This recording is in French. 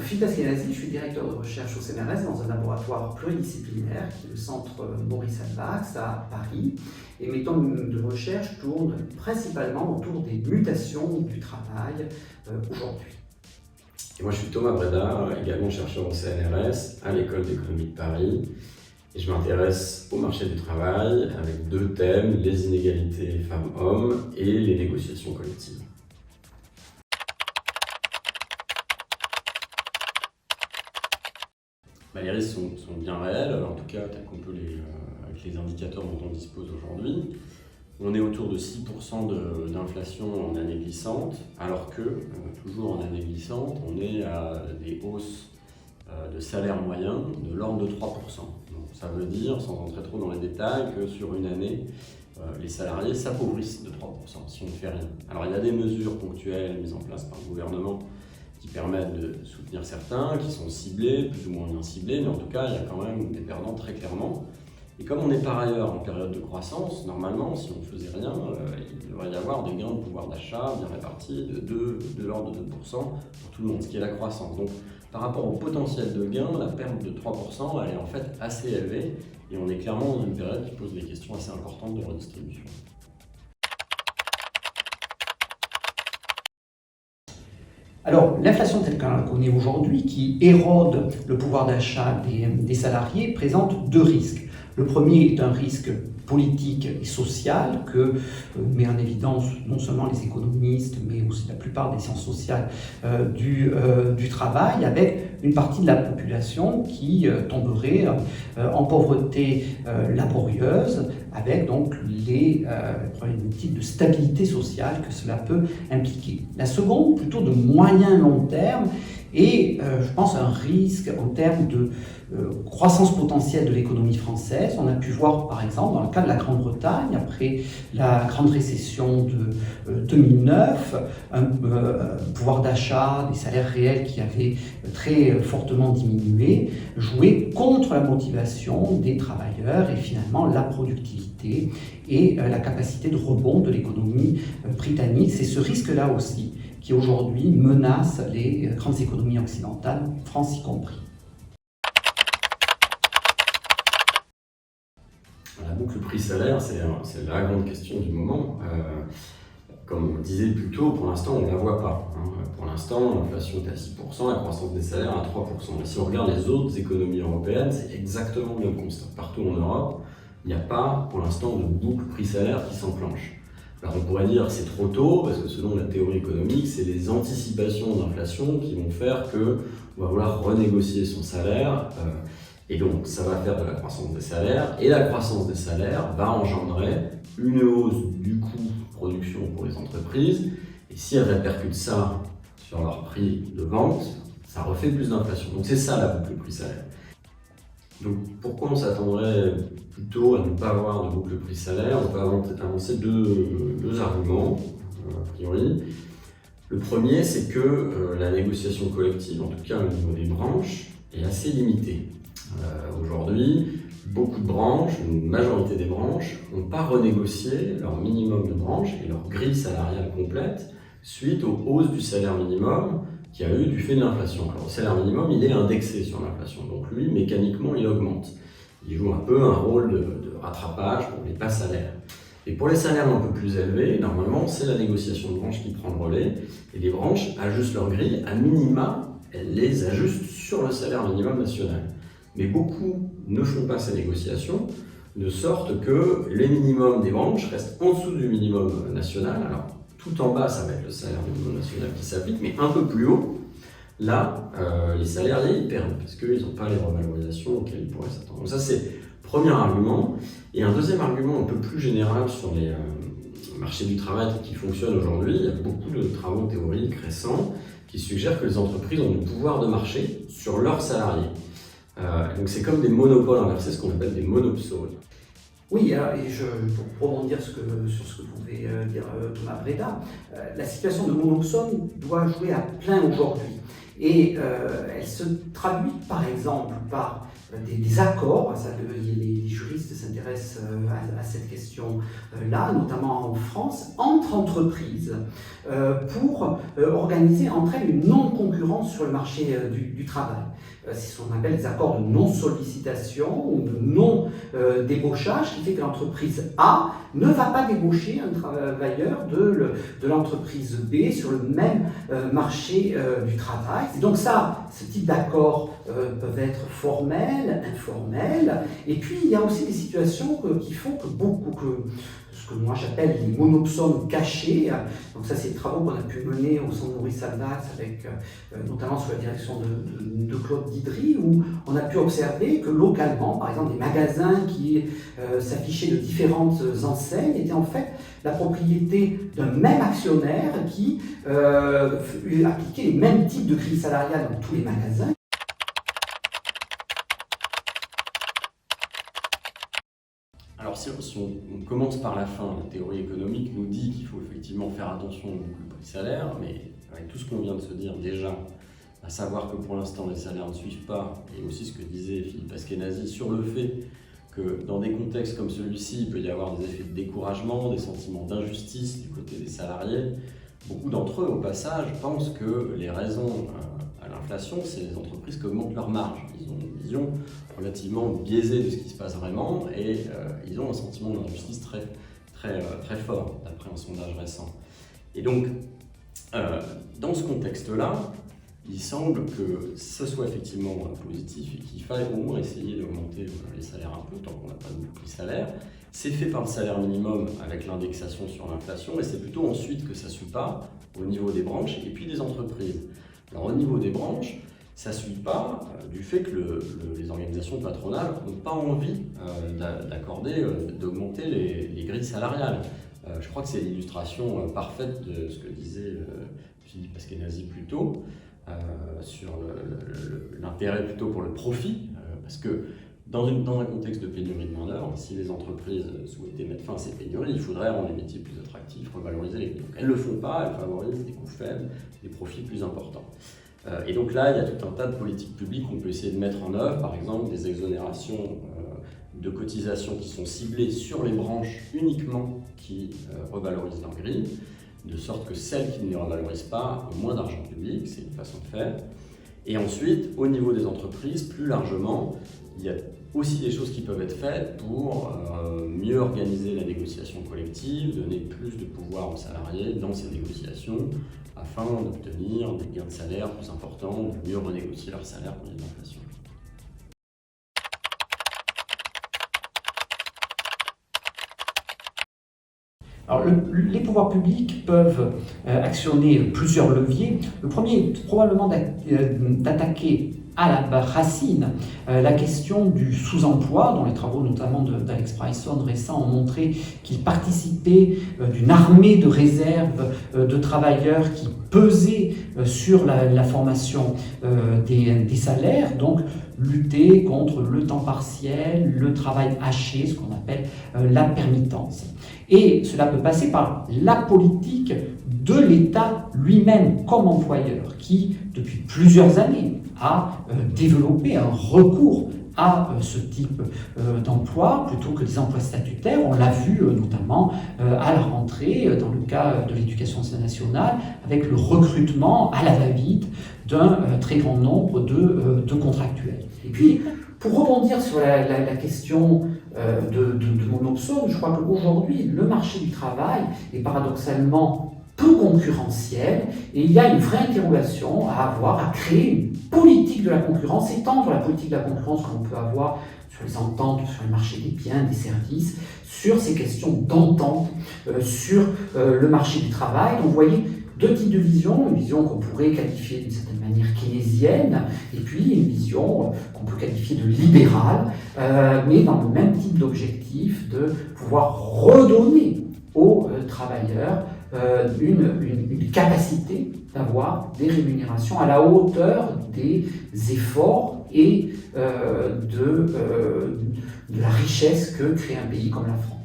Fidas Kenasi, je suis directeur de recherche au CNRS dans un laboratoire pluridisciplinaire qui est le centre Maurice Halbach à Paris. Et mes temps de recherche tournent principalement autour des mutations du travail aujourd'hui. Et moi je suis Thomas Breda, également chercheur au CNRS à l'École d'économie de Paris. Et je m'intéresse au marché du travail avec deux thèmes, les inégalités femmes-hommes et les négociations collectives. Les risques sont bien réels, en tout cas tel qu'on peut avec les indicateurs dont on dispose aujourd'hui. On est autour de 6% d'inflation en année glissante, alors que, toujours en année glissante, on est à des hausses de salaire moyen de l'ordre de 3%. Donc, ça veut dire, sans rentrer trop dans les détails, que sur une année, les salariés s'appauvrissent de 3% si on ne fait rien. Alors il y a des mesures ponctuelles mises en place par le gouvernement qui permettent de soutenir certains, qui sont ciblés, plus ou moins bien ciblés, mais en tout cas, il y a quand même des perdants très clairement. Et comme on est par ailleurs en période de croissance, normalement, si on ne faisait rien, il devrait y avoir des gains de pouvoir d'achat bien répartis de l'ordre de 2% pour tout le monde, ce qui est la croissance. Donc, par rapport au potentiel de gain, la perte de 3%, elle est en fait assez élevée, et on est clairement dans une période qui pose des questions assez importantes de redistribution. Alors, l'inflation telle qu'on la connaît aujourd'hui, qui érode le pouvoir d'achat des salariés, présente deux risques. Le premier est un risque politique et social que met en évidence non seulement les économistes, mais aussi la plupart des sciences sociales du travail, avec une partie de la population qui tomberait en pauvreté laborieuse, avec donc les problématiques de stabilité sociale que cela peut impliquer. La seconde, plutôt de moyen long terme, et je pense un risque en termes de croissance potentielle de l'économie française. On a pu voir par exemple dans le cas de la Grande-Bretagne, après la grande récession de 2009, un pouvoir d'achat, des salaires réels qui avaient très fortement diminué, jouer contre la motivation des travailleurs et finalement la productivité et la capacité de rebond de l'économie britannique. C'est ce risque-là aussi qui aujourd'hui menace les grandes économies occidentales, France y compris. La boucle prix-salaire, c'est la grande question du moment. Comme on le disait plus tôt, pour l'instant, on ne la voit pas. Pour l'instant, l'inflation est à 6%, la croissance des salaires à 3%. Et si on regarde les autres économies européennes, c'est exactement le même constat. Partout en Europe, il n'y a pas, pour l'instant, de boucle prix-salaire qui s'enclenche. Alors on pourrait dire que c'est trop tôt, parce que selon la théorie économique, c'est les anticipations d'inflation qui vont faire qu'on va vouloir renégocier son salaire, et donc ça va faire de la croissance des salaires, et la croissance des salaires va engendrer une hausse du coût de production pour les entreprises, et si elles répercutent ça sur leur prix de vente, ça refait plus d'inflation. Donc c'est ça la boucle prix-salaire. Donc pourquoi on s'attendrait plutôt à ne pas avoir de boucle prix-salaire? On peut avancer deux arguments, a priori. Le premier, c'est que la négociation collective, en tout cas au niveau des branches, est assez limitée. Aujourd'hui, beaucoup de branches, une majorité des branches, n'ont pas renégocié leur minimum de branche et leur grille salariale complète suite aux hausses du salaire minimum qui a eu du fait de l'inflation. Alors le salaire minimum, il est indexé sur l'inflation, donc lui, mécaniquement, il augmente. Il joue un peu un rôle de rattrapage pour les bas salaires. Et pour les salaires un peu plus élevés, normalement, c'est la négociation de branche qui prend le relais, et les branches ajustent leur grille, à minima, elles les ajustent sur le salaire minimum national. Mais beaucoup ne font pas ces négociations, de sorte que les minimums des branches restent en dessous du minimum national. Alors, tout en bas, ça va être le salaire minimum national qui s'applique, mais un peu plus haut, là, les salariés ils perdent parce qu'ils n'ont pas les revalorisations auxquelles ils pourraient s'attendre. Donc ça, c'est le premier argument. Et un deuxième argument un peu plus général sur les marchés du travail qui fonctionnent aujourd'hui. Il y a beaucoup de travaux théoriques récents qui suggèrent que les entreprises ont du pouvoir de marché sur leurs salariés. Donc c'est comme des monopoles inversés, ce qu'on appelle des monopsoles. Oui, et pour rebondir sur ce que vous pouvez dire Thomas Breda, la situation de monopsone doit jouer à plein aujourd'hui. Et elle se traduit par exemple par des accords, les juristes s'intéressent à cette question-là, notamment en France, entre entreprises pour organiser entre elles une non-concurrence sur le marché du travail. C'est ce qu'on appelle les accords de non-sollicitation ou de non-débauchage, qui fait que l'entreprise A ne va pas débaucher un travailleur de l'entreprise B sur le même marché du travail. Et donc ce type d'accords peuvent être formels, informels, et puis il y a aussi des situations qui font que ce que moi j'appelle les monopsones cachés. Donc ça, c'est des travaux qu'on a pu mener au centre Maurice Salvatz, avec notamment sous la direction de Claude Didry, où on a pu observer que localement, par exemple, des magasins qui s'affichaient de différentes enseignes étaient en fait la propriété d'un même actionnaire qui appliquait les mêmes types de grilles salariales dans tous les magasins. Alors si on commence par la fin, la théorie économique nous dit qu'il faut effectivement faire attention au prix-salaire, mais avec tout ce qu'on vient de se dire déjà, à savoir que pour l'instant les salaires ne suivent pas, et aussi ce que disait Philippe Askenazy sur le fait que dans des contextes comme celui-ci, il peut y avoir des effets de découragement, des sentiments d'injustice du côté des salariés. Beaucoup d'entre eux, au passage, pensent que les raisons à l'inflation, c'est les entreprises qui augmentent leurs marges. Ils ont une vision relativement biaisée de ce qui se passe vraiment et ils ont un sentiment d'injustice très fort, d'après un sondage récent. Et donc, dans ce contexte-là, il semble que ce soit effectivement positif et qu'il faille au moins essayer d'augmenter les salaires un peu, tant qu'on n'a pas de prix salaire. C'est fait par le salaire minimum avec l'indexation sur l'inflation et c'est plutôt ensuite que ça ne suit pas au niveau des branches et puis des entreprises. Alors au niveau des branches, ça ne suit pas du fait que les organisations patronales n'ont pas envie d'augmenter les grilles salariales. Je crois que c'est l'illustration parfaite de ce que disait Philippe Askenazy plus tôt, sur l'intérêt plutôt pour le profit, parce que dans un contexte de pénurie de main-d'œuvre, si les entreprises souhaitaient mettre fin à ces pénuries, il faudrait rendre les métiers plus attractifs, revaloriser les prix. Donc elles ne le font pas, elles favorisent des coûts faibles, des profits plus importants. Et donc là, il y a tout un tas de politiques publiques qu'on peut essayer de mettre en œuvre, par exemple des exonérations de cotisations qui sont ciblées sur les branches uniquement qui revalorisent leur grille, de sorte que celles qui ne les revalorisent pas ont moins d'argent public, c'est une façon de faire. Et ensuite, au niveau des entreprises, plus largement, il y a aussi des choses qui peuvent être faites pour mieux organiser la négociation collective, donner plus de pouvoir aux salariés dans ces négociations, afin d'obtenir des gains de salaire plus importants, de mieux renégocier leur salaire pour l'inflation. Alors, les pouvoirs publics peuvent actionner plusieurs leviers. Le premier est probablement d'attaquer à la racine la question du sous-emploi, dont les travaux notamment d'Alex Bryson récents ont montré qu'il participait d'une armée de réserve de travailleurs qui pesait sur la formation des salaires, donc lutter contre le temps partiel, le travail haché, ce qu'on appelle la permittence. Et cela peut passer par la politique de l'État lui-même comme employeur, qui, depuis plusieurs années, a développé un recours à ce type d'emploi plutôt que des emplois statutaires. On l'a vu notamment à la rentrée, dans le cas de l'éducation nationale, avec le recrutement à la va-vite d'un très grand nombre de contractuels. Et puis, pour rebondir sur la question de mon option, je crois qu'aujourd'hui, le marché du travail est paradoxalement peu concurrentiel et il y a une vraie interrogation à avoir, à créer une politique de la concurrence, étendre la politique de la concurrence qu'on peut avoir sur les ententes, sur le marché des biens, des services, sur ces questions d'entente, sur le marché du travail. Donc vous voyez, deux types de visions, une vision qu'on pourrait qualifier d'une certaine manière keynésienne, et puis une vision qu'on peut qualifier de libérale, mais dans le même type d'objectif de pouvoir redonner aux travailleurs une capacité d'avoir des rémunérations à la hauteur des efforts et de la richesse que crée un pays comme la France.